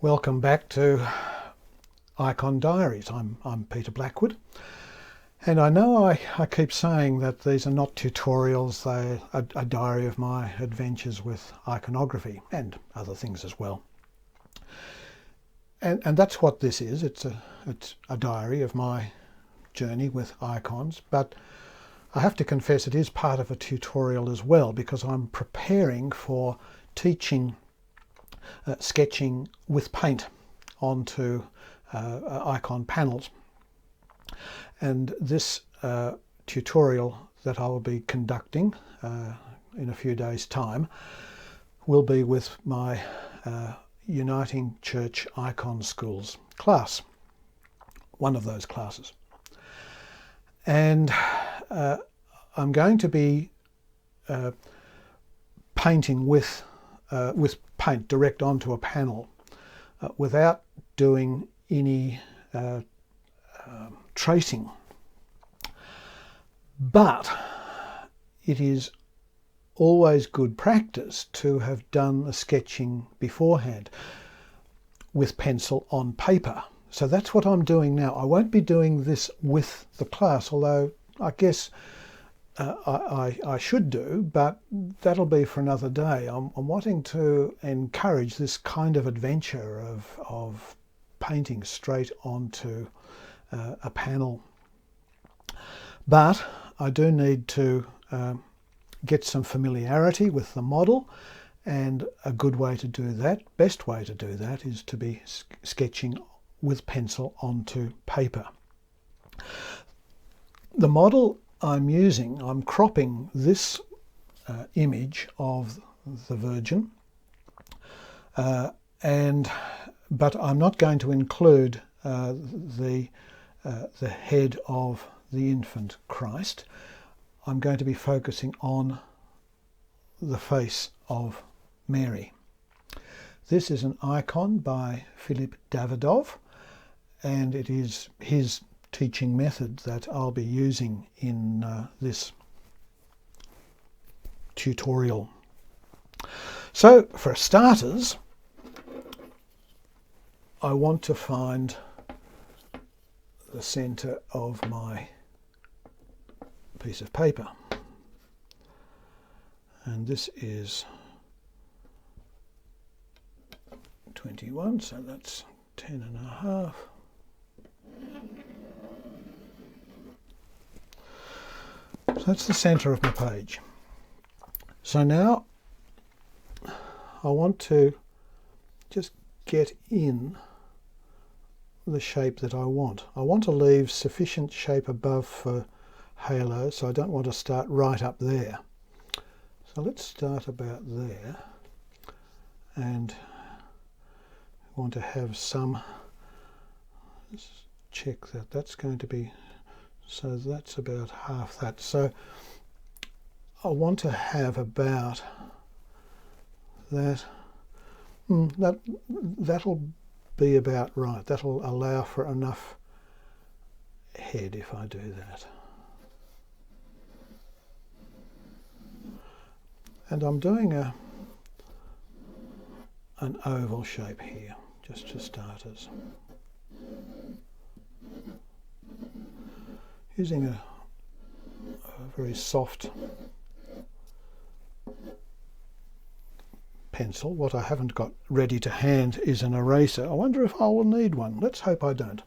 Welcome back to Icon Diaries. I'm Peter Blackwood, and I know I keep saying that these are not tutorials, they're a diary of my adventures with iconography and other things as well. And that's what this is. It's a diary of my journey with icons, but I have to confess it is part of a tutorial as well, because I'm preparing for teaching sketching with paint onto icon panels. And this tutorial that I will be conducting in a few days' time will be with my Uniting Church Icon Schools class, one of those classes. And I'm going to be painting with paint direct onto a panel without doing any tracing. But it is always good practice to have done the sketching beforehand with pencil on paper. So that's what I'm doing now. I won't be doing this with the class, although I guess I should do, but that'll be for another day. I'm wanting to encourage this kind of adventure of painting straight onto a panel. But I do need to get some familiarity with the model, and a good way to do that, best way to do that, is to be sketching with pencil onto paper. The model I'm using, I'm cropping this image of the Virgin, but I'm not going to include the head of the infant Christ. I'm going to be focusing on the face of Mary. This is an icon by Philip Davidov, and it is his teaching method that I'll be using in this tutorial. So for starters, I want to find the center of my piece of paper, and this is 21, so that's 10.5. So that's the center of my page. So now I want to just get in the shape that I want. I want to leave sufficient shape above for halo, so I don't want to start right up there. So let's start about there, and I want to have some, let's check that, that's going to be, so that's about half that. So I want to have about that, that'll be about right. That'll allow for enough head if I do that. And I'm doing an oval shape here, just for starters. Using a very soft pencil. What I haven't got ready to hand is an eraser. I wonder if I will need one. Let's hope I don't.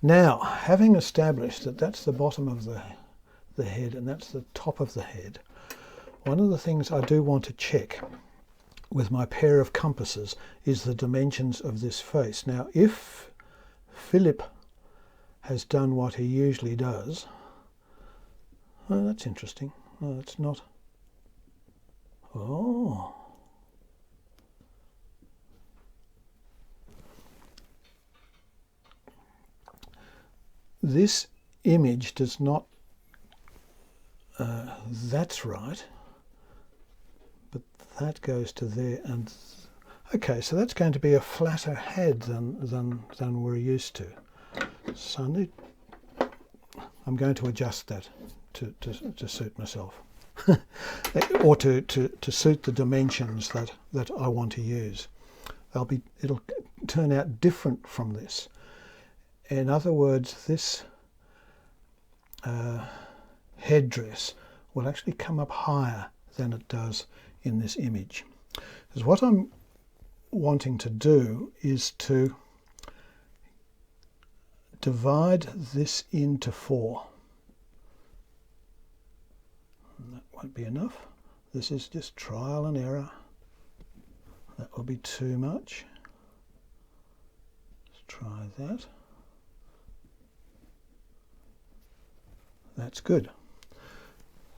Now, having established that that's the bottom of the head and that's the top of the head, one of the things I do want to check with my pair of compasses is the dimensions of this face. Now, if Philip has done what he usually does, oh, that's interesting. No, that's not. Oh. This image does not, that's right, but that goes to there, and okay, so that's going to be a flatter head than we're used to. So I'm going to adjust that to suit myself. or to suit the dimensions that I want to use. it'll turn out different from this. In other words, this headdress will actually come up higher than it does in this image. Because what I'm wanting to do is to divide this into 4. And that won't be enough. This is just trial and error. That will be too much. Let's try that. That's good.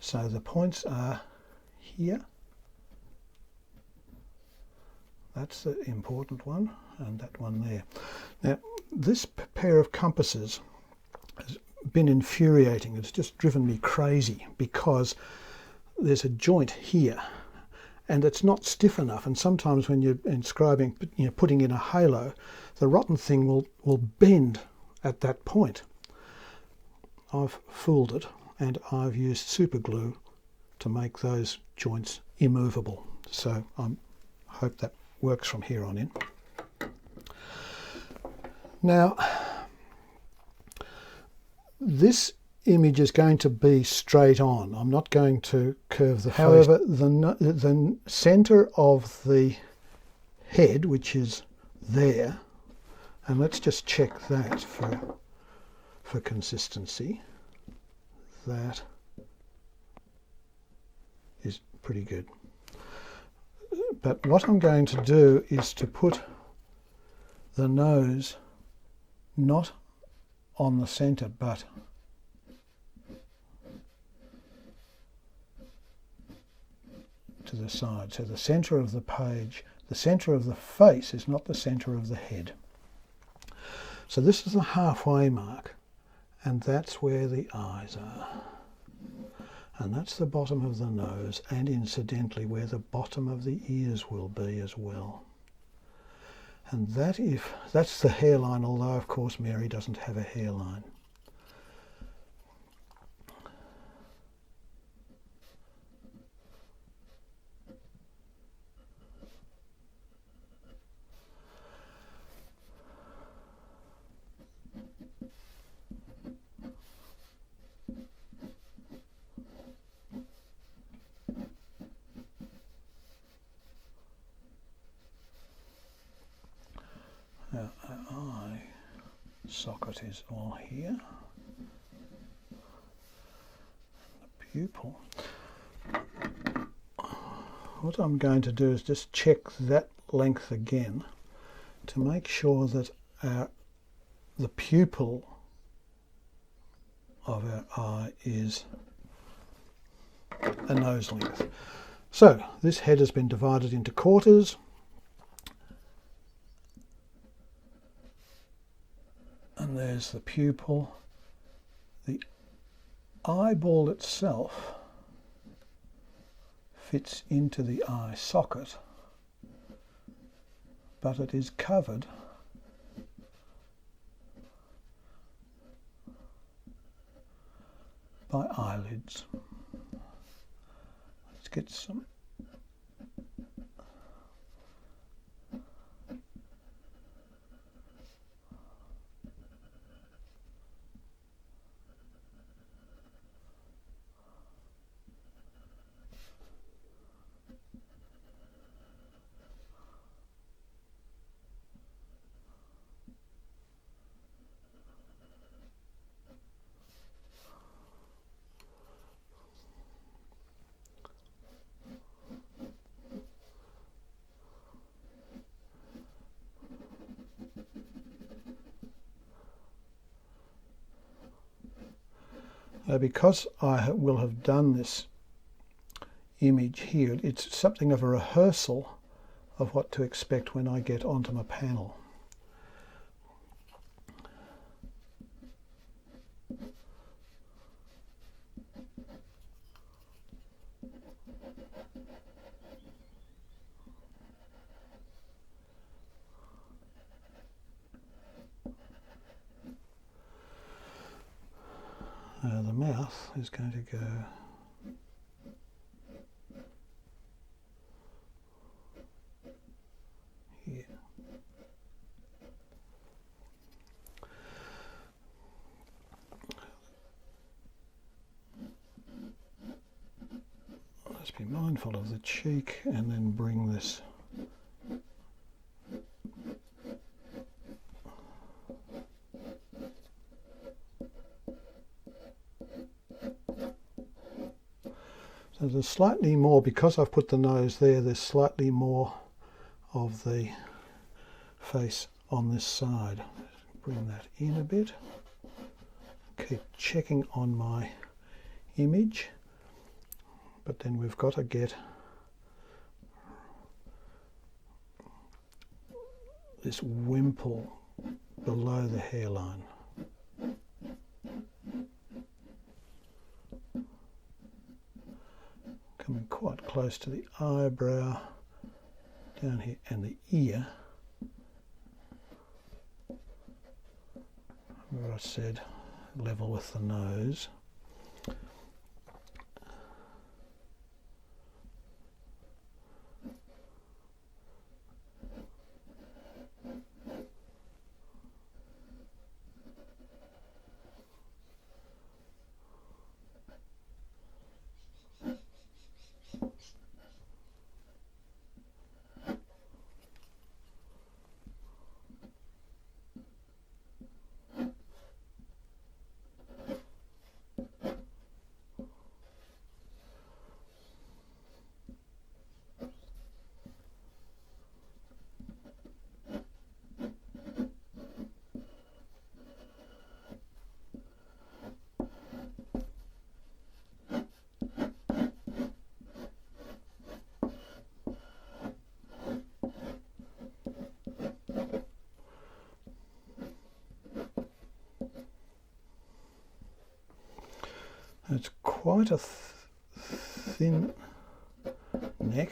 So the points are here. That's the important one, and that one there. Now, this pair of compasses has been infuriating. It's just driven me crazy because there's a joint here and it's not stiff enough. And sometimes when you're inscribing, putting in a halo, the rotten thing will bend at that point. I've fooled it, and I've used super glue to make those joints immovable. So I hope that works from here on in. Now, this image is going to be straight on. I'm not going to curve the face. However, the center of the head, which is there, and let's just check that for consistency. That is pretty good. But what I'm going to do is to put the nose not on the center, but to the side. So the center of the page, the center of the face is not the center of the head. So this is the halfway mark, and that's where the eyes are. And that's the bottom of the nose, and incidentally where the bottom of the ears will be as well. And that's the hairline, although of course Mary doesn't have a hairline. Now, our eye socket is all here. The pupil. What I'm going to do is just check that length again to make sure that the pupil of our eye is a nose length. So this head has been divided into quarters. And there's the pupil. The eyeball itself fits into the eye socket, but it is covered by eyelids. Let's get some. Because I will have done this image here, it's something of a rehearsal of what to expect when I get onto my panel. The mouth is going to go here. Just be mindful of the cheek and then bring this so there's slightly more, because I've put the nose there, there's slightly more of the face on this side. Bring that in a bit. Keep checking on my image, but then we've got to get this wimple below the hairline. Coming quite close to the eyebrow down here and the ear. Where I said level with the nose. It's quite a thin neck.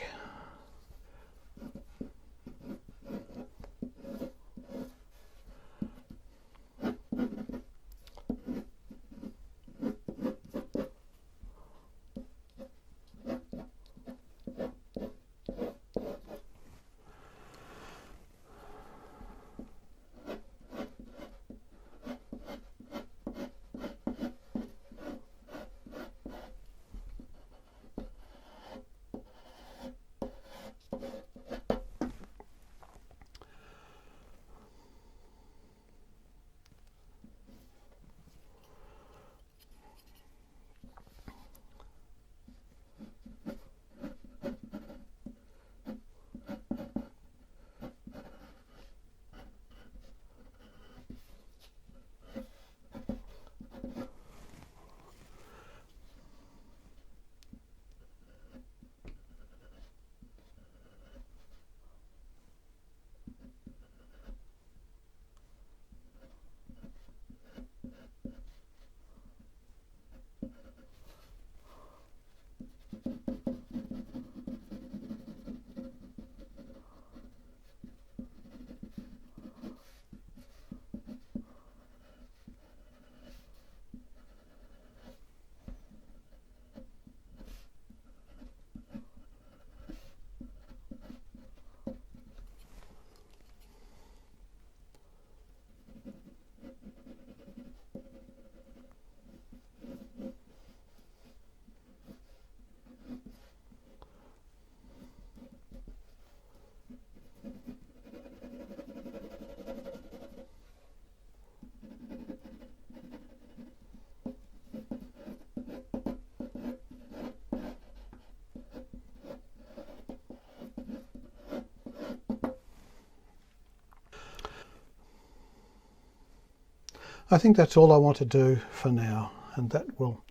I think that's all I want to do for now, and that will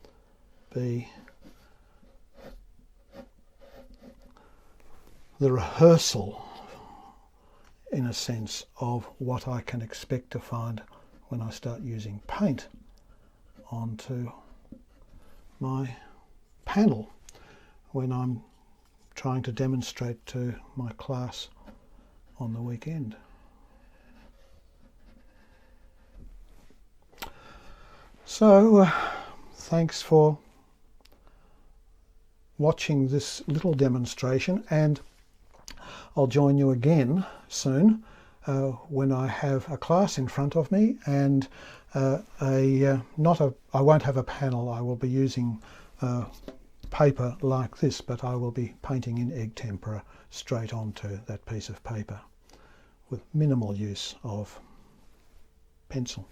be the rehearsal, in a sense, of what I can expect to find when I start using paint onto my panel when I'm trying to demonstrate to my class on the weekend. So thanks for watching this little demonstration, and I'll join you again soon when I have a class in front of me, and I won't have a panel. I will be using paper like this, but I will be painting in egg tempera straight onto that piece of paper with minimal use of pencil.